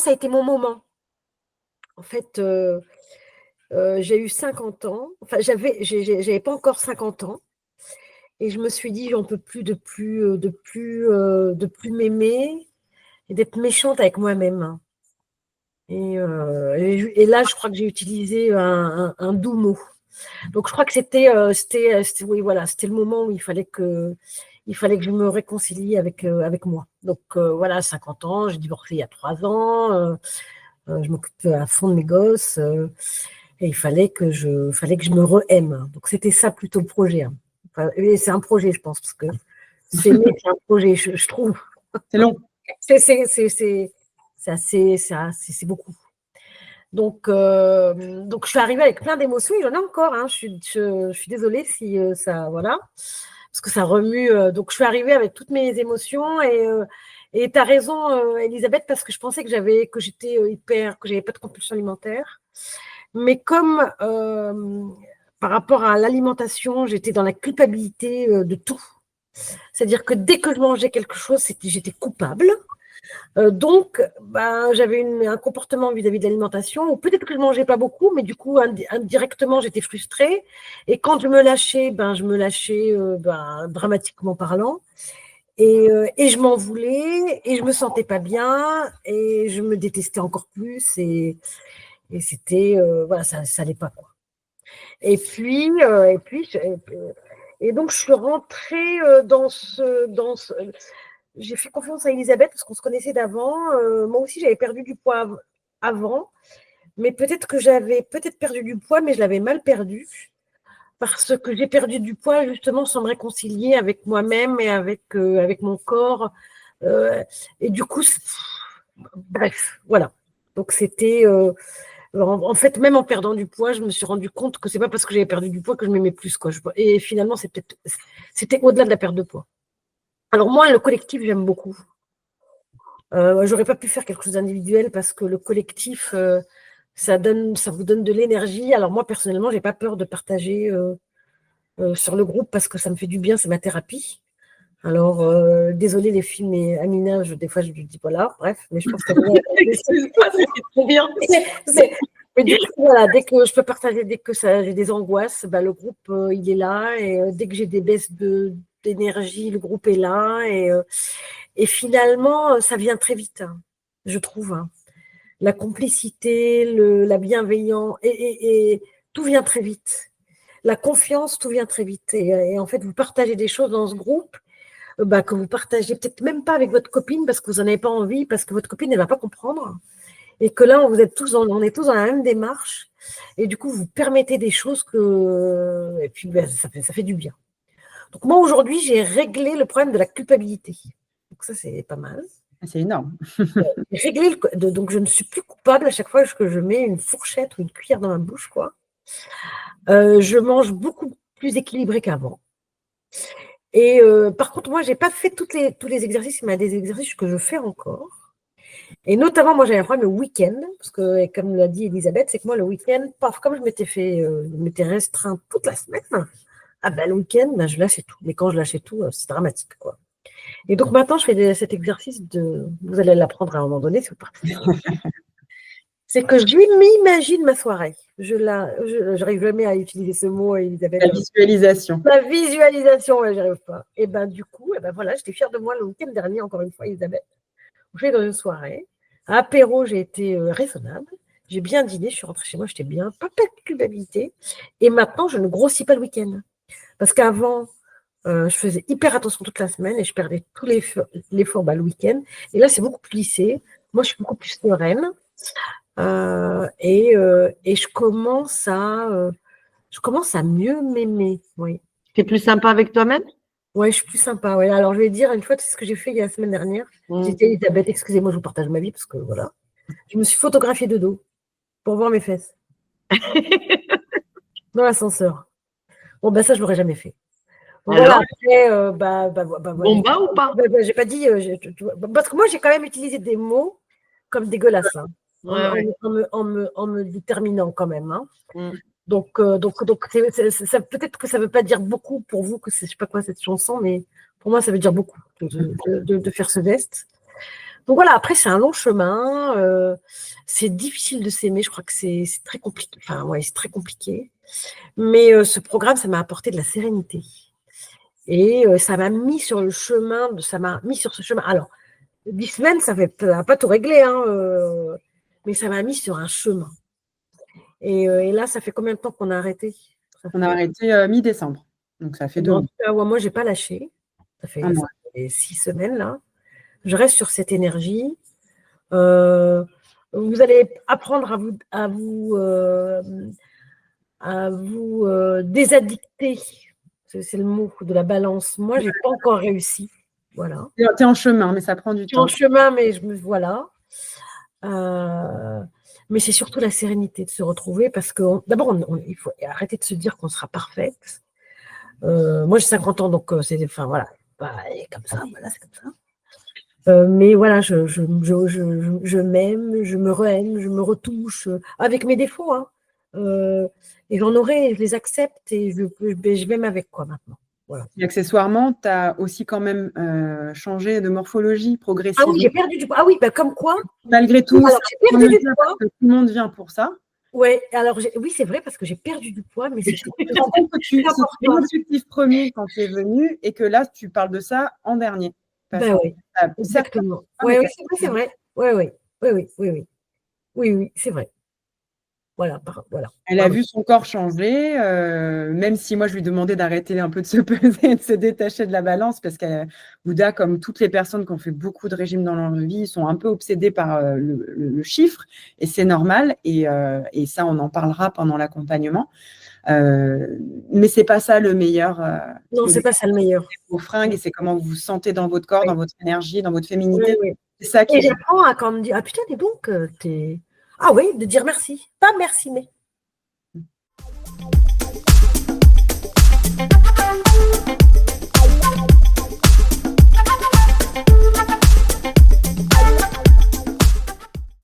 ça a été mon moment. En fait, j'ai eu 50 ans. Enfin, j'avais pas encore 50 ans. Et je me suis dit, j'en peux plus de plus m'aimer et d'être méchante avec moi-même. Et là, je crois que j'ai utilisé un doux mot. Donc, je crois que oui, voilà, c'était le moment où il fallait que je me réconcilie avec moi. Donc, voilà, 50 ans, j'ai divorcé il y a 3 ans, je m'occupe à fond de mes gosses, et il fallait que je me re-aime. Donc, c'était ça plutôt le projet. Hein. Enfin, et c'est un projet, je pense, parce que c'est un projet, je trouve. C'est long. C'est beaucoup. Donc, je suis arrivée avec plein d'émotions, et j'en ai encore. Hein. Je suis désolée si ça, voilà, parce que ça remue. Donc, je suis arrivée avec toutes mes émotions, et tu as raison, Elisabeth, parce que je pensais que j'étais que j'avais pas de compulsion alimentaire. Mais comme par rapport à l'alimentation, j'étais dans la culpabilité de tout. C'est-à-dire que dès que je mangeais quelque chose, j'étais coupable. Donc, j'avais un comportement vis-à-vis de l'alimentation, ou peut-être que je ne mangeais pas beaucoup, mais du coup, indirectement, j'étais frustrée. Et quand je me lâchais, je me lâchais dramatiquement parlant. Et je m'en voulais, et je ne me sentais pas bien, et je me détestais encore plus. Et c'était, voilà, ça n'allait pas, quoi. Et donc, je suis rentrée j'ai fait confiance à Elisabeth parce qu'on se connaissait d'avant. Moi aussi, j'avais perdu du poids avant, mais peut-être que j'avais perdu du poids, mais je l'avais mal perdu parce que j'ai perdu du poids justement sans me réconcilier avec moi-même et avec mon corps. Et du coup, bref, voilà. Donc, c'était… en fait, même en perdant du poids, je me suis rendu compte que c'est pas parce que j'avais perdu du poids que je m'aimais plus, quoi. Et finalement, c'était au-delà de la perte de poids. Alors moi, le collectif, j'aime beaucoup. J'aurais pas pu faire quelque chose d'individuel parce que le collectif, ça vous donne de l'énergie. Alors moi, personnellement, j'ai pas peur de partager sur le groupe parce que ça me fait du bien, c'est ma thérapie. Alors, désolée les filles, mais Amina, des fois, je lui dis voilà, bref, mais je pense que c'est trop bien. Mais du coup, voilà, dès que je peux partager, dès que j'ai des angoisses, le groupe, il est là. Et dès que j'ai des baisses d'énergie, le groupe est là. Et finalement, ça vient très vite, hein, je trouve. Hein. La complicité, la bienveillance, et tout vient très vite. La confiance, tout vient très vite. Et en fait, vous partagez des choses dans ce groupe que vous partagez peut-être même pas avec votre copine parce que vous n'en avez pas envie, parce que votre copine, elle ne va pas comprendre. Et que là, on est tous dans la même démarche. Et du coup, vous permettez des choses et puis, ça fait du bien. Donc, moi, aujourd'hui, j'ai réglé le problème de la culpabilité. Donc, ça, c'est pas mal. C'est énorme. Donc, je ne suis plus coupable à chaque fois que je mets une fourchette ou une cuillère dans ma bouche, quoi. Je mange beaucoup plus équilibré qu'avant. Et par contre, moi, je n'ai pas fait tous les exercices, mais il y a des exercices que je fais encore. Et notamment, moi, j'avais un problème le week-end, parce que, comme l'a dit Elisabeth, c'est que moi, le week-end, comme je m'étais restreint toute la semaine, le week-end, je lâchais tout. Mais quand je lâchais tout, c'est dramatique, quoi. Et donc, maintenant, je fais cet exercice vous allez l'apprendre à un moment donné, si vous partez. C'est que je m'imagine ma soirée. Je n'arrive jamais à utiliser ce mot, Elisabeth. La visualisation. La visualisation, ouais, j'y arrive pas. Et du coup, voilà, j'étais fière de moi le week-end dernier, encore une fois, Elisabeth. Je vais dans une soirée. À apéro, j'ai été raisonnable. J'ai bien dîné, je suis rentrée chez moi, j'étais bien, pas de culpabilité. Et maintenant, je ne grossis pas le week-end. Parce qu'avant, je faisais hyper attention toute la semaine et je perdais tout l'effort le week-end. Et là, c'est beaucoup plus lissé. Moi, je suis beaucoup plus sereine. Et je commence à mieux m'aimer. Oui. Tu es plus sympa avec toi-même? Oui, je suis plus sympa. Ouais. Alors, je vais dire une fois, c'est ce que j'ai fait il y a la semaine dernière. J'ai dit à Elisabeth, excusez-moi, je vous partage ma vie parce que voilà. Je me suis photographiée de dos pour voir mes fesses. Dans l'ascenseur. Bon, ça, je l'aurais jamais fait. Bon, alors, après, Bomba ou pas? j'ai pas dit. Parce que moi, j'ai quand même utilisé des mots comme dégueulasse. Hein, en me déterminant quand même. Hein. Donc peut-être que ça ne veut pas dire beaucoup pour vous, que je ne sais pas quoi cette chanson, mais pour moi, ça veut dire beaucoup de faire ce geste. Donc voilà, après, c'est un long chemin. C'est difficile de s'aimer. Je crois que c'est très compliqué. Enfin, ouais, c'est très compliqué. Mais ce programme, ça m'a apporté de la sérénité. Et ça m'a mis sur le chemin, ça m'a mis sur ce chemin. Alors, 10 semaines, ça n'a pas tout réglé, hein, mais ça m'a mis sur un chemin. Et là, ça fait combien de temps qu'on a arrêté? On a arrêté mi-décembre. Donc, ça fait 2 mois. Moi, je n'ai pas lâché. Ça fait 6 semaines, là. Je reste sur cette énergie. Vous allez apprendre à vous désaddicter. C'est le mot de la balance. Moi, je n'ai pas encore réussi. Voilà. Tu es en chemin, mais ça prend du temps. En chemin, mais voilà. Mais c'est surtout la sérénité de se retrouver parce que d'abord, il faut arrêter de se dire qu'on sera parfaite. Moi, j'ai 50 ans, donc c'est, enfin voilà, comme ça, voilà, c'est comme ça. Mais voilà, je m'aime, je me re-aime, je me retouche avec mes défauts. Hein. Et j'en aurai, je les accepte et je m'aime avec quoi maintenant. Voilà. Et accessoirement, tu as aussi quand même changé de morphologie progressivement. Ah oui, j'ai perdu du poids. Ah oui, comme quoi. Malgré tout, alors, j'ai perdu du poids. Tout le monde vient pour ça. Ouais, alors oui, c'est vrai parce que j'ai perdu du poids, mais c'est tu te rends compte que c'était l'objectif premier quand tu es venu et que là, tu parles de ça en dernier. Ben oui, exactement. Oui, c'est vrai. Oui, c'est vrai. Voilà. Elle a vu son corps changer, même si moi, je lui demandais d'arrêter un peu de se peser, de se détacher de la balance, parce que Bouddha, comme toutes les personnes qui ont fait beaucoup de régimes dans leur vie, sont un peu obsédés par le chiffre, et c'est normal, et ça, on en parlera pendant l'accompagnement. Mais c'est pas ça le meilleur. Non, c'est pas ça le meilleur. Vos fringues, et c'est comment vous vous sentez dans votre corps, dans votre énergie, dans votre féminité. Oui. C'est ça qui. Et j'apprends à quand on me dit, ah putain, dis donc, t'es. Ah oui, de dire merci. Pas merci, mais